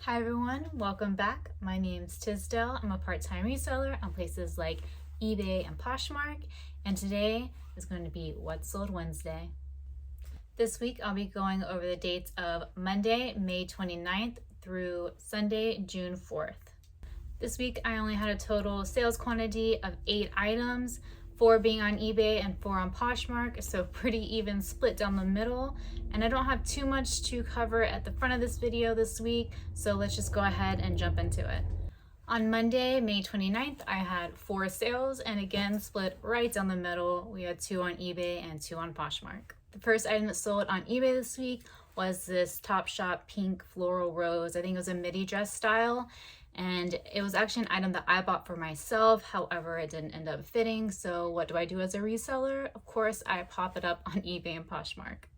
Hi everyone, welcome back. My name's Tisdale. I'm a part-time reseller on places like eBay and Poshmark, and today is going to be What Sold Wednesday. This week I'll be going over the dates of Monday, May 29th through Sunday, June 4th. This week I only had a total sales quantity of 8 items, 4 being on eBay and 4 on Poshmark, so pretty even split down the middle. And I don't have too much to cover at the front of this video this week, so let's just go ahead and jump into it. On Monday, May 29th, I had 4 sales, and again split right down the middle. We had 2 on eBay and 2 on Poshmark. The first item that sold on eBay this week was this Topshop pink floral rose. I think it was a midi dress style, and it was actually an item that I bought for myself. However, it didn't end up fitting, so what do I do as a reseller? Of course, I pop it up on eBay and Poshmark.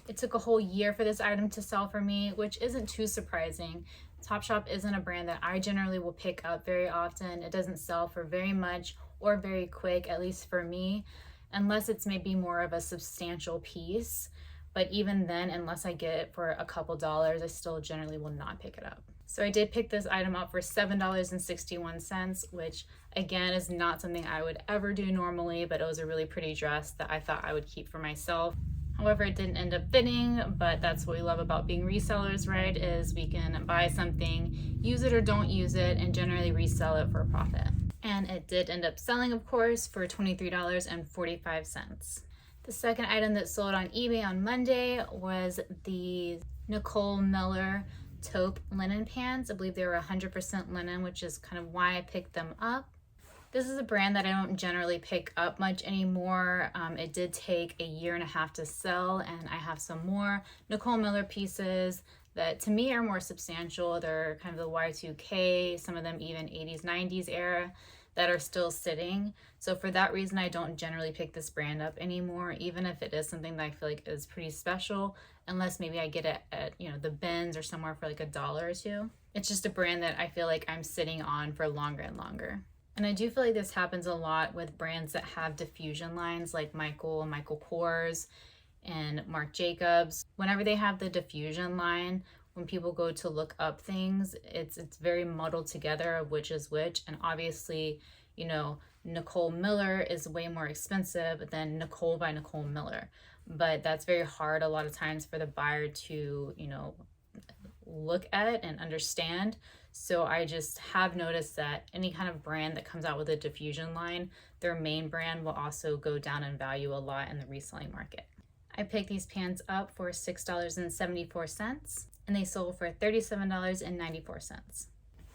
It took a whole year for this item to sell for me, which isn't too surprising. Topshop isn't a brand that I generally will pick up very often. It doesn't sell for very much or very quick, at least for me, unless it's maybe more of a substantial piece. But even then, unless I get it for a couple dollars, I still generally will not pick it up. So I did pick this item up for $7.61, which again is not something I would ever do normally, but it was a really pretty dress that I thought I would keep for myself. However, it didn't end up fitting, but that's what we love about being resellers, right? Is we can buy something, use it or don't use it, and generally resell it for a profit. And it did end up selling, of course, for $23.45. The second item that sold on eBay on Monday was the Nicole Miller taupe linen pants. I believe they were 100% linen, which is kind of why I picked them up. This is a brand that I don't generally pick up much anymore. It did take a year and a half to sell, and I have some more Nicole Miller pieces that to me are more substantial. They're kind of the Y2K, some of them even 80s, 90s era that are still sitting. So for that reason, I don't generally pick this brand up anymore, even if it is something that I feel like is pretty special, unless maybe I get it at, the bins or somewhere for like $1 or $2. It's just a brand that I feel like I'm sitting on for longer and longer. And I do feel like this happens a lot with brands that have diffusion lines like Michael Kors, and Marc Jacobs. Whenever they have the diffusion line, when people go to look up things, it's very muddled together of which is which. And obviously, Nicole Miller is way more expensive than Nicole by Nicole Miller. But that's very hard a lot of times for the buyer to, look at and understand. So I just have noticed that any kind of brand that comes out with a diffusion line, their main brand will also go down in value a lot in the reselling market. I picked these pants up for $6.74, and they sold for $37.94.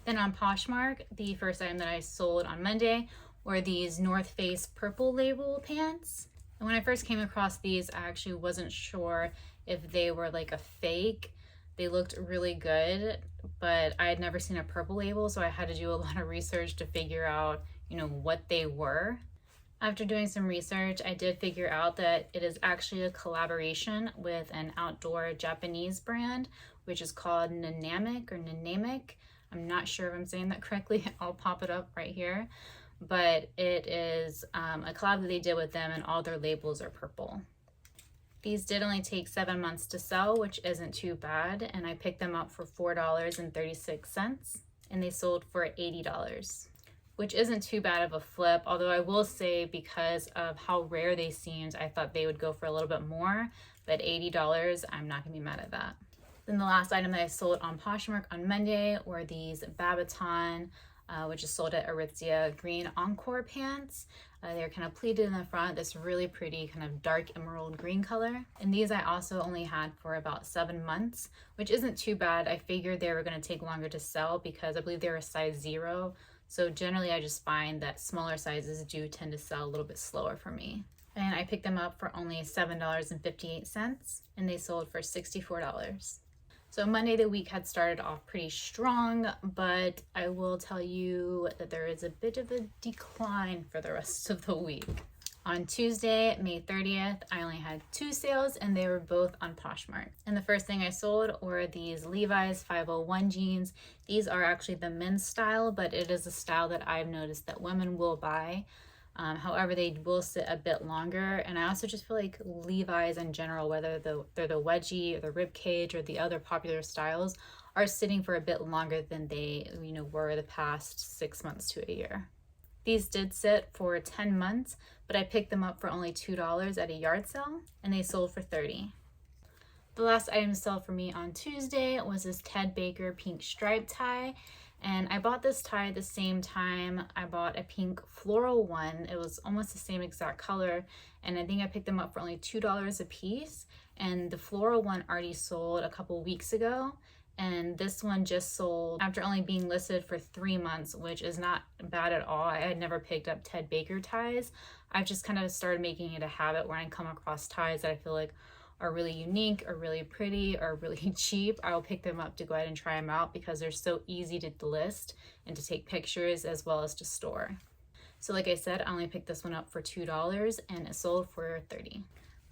Then on Poshmark, the first item that I sold on Monday were these North Face purple label pants. And when I first came across these, I actually wasn't sure if they were like a fake. They looked really good, but I had never seen a purple label, so I had to do a lot of research to figure out, what they were. After doing some research, I did figure out that it is actually a collaboration with an outdoor Japanese brand, which is called Nanamic. I'm not sure if I'm saying that correctly. I'll pop it up right here. But it is a collab that they did with them, and all their labels are purple. These did only take 7 months to sell, which isn't too bad, and I picked them up for $4.36, and they sold for $80, which isn't too bad of a flip, although I will say because of how rare they seemed, I thought they would go for a little bit more, but $80, I'm not gonna be mad at that. Then the last item that I sold on Poshmark on Monday were these Babaton, which is sold at Aritzia green Encore pants. They're kind of pleated in the front, this really pretty kind of dark emerald green color. And these I also only had for about 7 months, which isn't too bad. I figured they were going to take longer to sell because I believe they were a size 0. So generally I just find that smaller sizes do tend to sell a little bit slower for me. And I picked them up for only $7.58, and they sold for $64. So Monday the week had started off pretty strong, but I will tell you that there is a bit of a decline for the rest of the week. On Tuesday, May 30th, I only had 2 sales, and they were both on Poshmark. And the first thing I sold were these Levi's 501 jeans. These are actually the men's style, but it is a style that I've noticed that women will buy. However, they will sit a bit longer. And I also just feel like Levi's in general, whether they're the wedgie or the rib cage or the other popular styles, are sitting for a bit longer than they, were the past 6 months to a year. These did sit for 10 months, but I picked them up for only $2 at a yard sale, and they sold for $30. The last item to sell for me on Tuesday was this Ted Baker pink stripe tie. And I bought this tie at the same time I bought a pink floral one. It was almost the same exact color, and I think I picked them up for only $2 a piece. And the floral one already sold a couple weeks ago, and this one just sold after only being listed for 3 months, which is not bad at all. I had never picked up Ted Baker ties. I've just kind of started making it a habit when I come across ties that I feel like are really unique or really pretty or really cheap, I'll pick them up to go ahead and try them out because they're so easy to list and to take pictures as well as to store. So like I said, I only picked this one up for $2 and it sold for $30.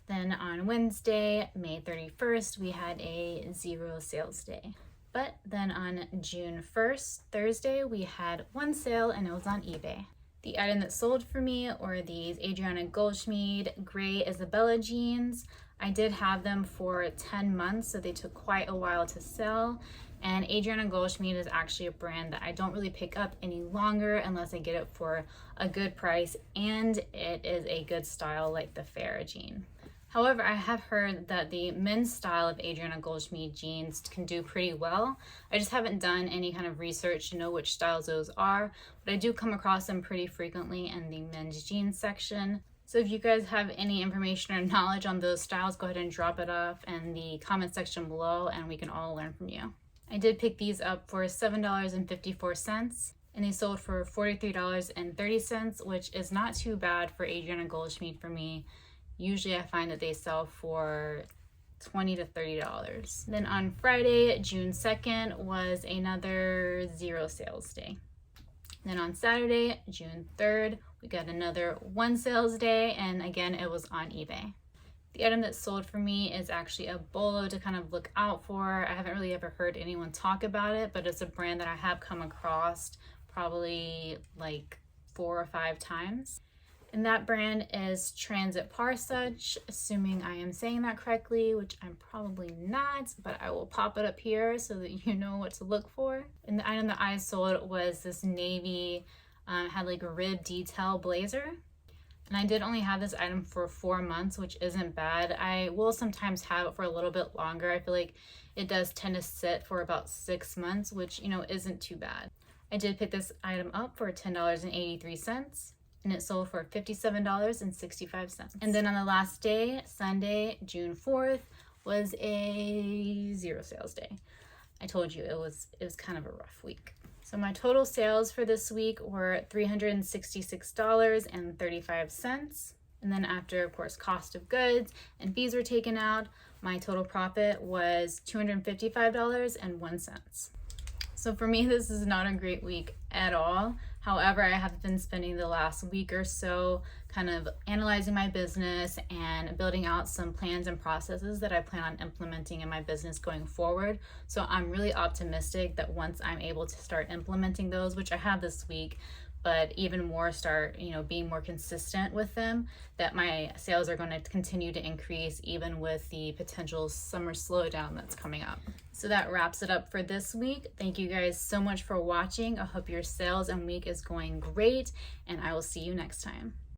Then on Wednesday, May 31st, we had a 0 sales day. But then on June 1st, Thursday, we had 1 sale and it was on eBay. The item that sold for me were these Adriana Goldschmied gray Isabella jeans. I did have them for 10 months, so they took quite a while to sell. And Adriana Goldschmied is actually a brand that I don't really pick up any longer unless I get it for a good price and it is a good style like the Farrah jean. However, I have heard that the men's style of Adriana Goldschmied jeans can do pretty well. I just haven't done any kind of research to know which styles those are, but I do come across them pretty frequently in the men's jeans section. So if you guys have any information or knowledge on those styles, go ahead and drop it off in the comment section below and we can all learn from you. I did pick these up for $7.54 and they sold for $43.30, which is not too bad for Adriana Goldschmied for me. Usually I find that they sell for $20 to $30. Then on Friday, June 2nd, was another 0 sales day. Then on Saturday, June 3rd, we got another 1 sales day, and again, it was on eBay. The item that sold for me is actually a bolo to kind of look out for. I haven't really ever heard anyone talk about it, but it's a brand that I have come across probably like 4 or 5 times. And that brand is Transit Parsuch, assuming I am saying that correctly, which I'm probably not, but I will pop it up here so that you know what to look for. And the item that I sold was this navy, had like a rib detail blazer. And I did only have this item for 4 months, which isn't bad. I will sometimes have it for a little bit longer. I feel like it does tend to sit for about 6 months, which, isn't too bad. I did pick this item up for $10.83. And it sold for $57.65. And then on the last day, Sunday, June 4th, was a 0 sales day. I told you it was kind of a rough week. So my total sales for this week were $366.35. And then after, of course, cost of goods and fees were taken out, my total profit was $255.01. So for me, this is not a great week at all. However, I have been spending the last week or so kind of analyzing my business and building out some plans and processes that I plan on implementing in my business going forward. So I'm really optimistic that once I'm able to start implementing those, which I have this week, but even more start, being more consistent with them, that my sales are going to continue to increase even with the potential summer slowdown that's coming up. So that wraps it up for this week. Thank you guys so much for watching. I hope your sales and week is going great, and I will see you next time.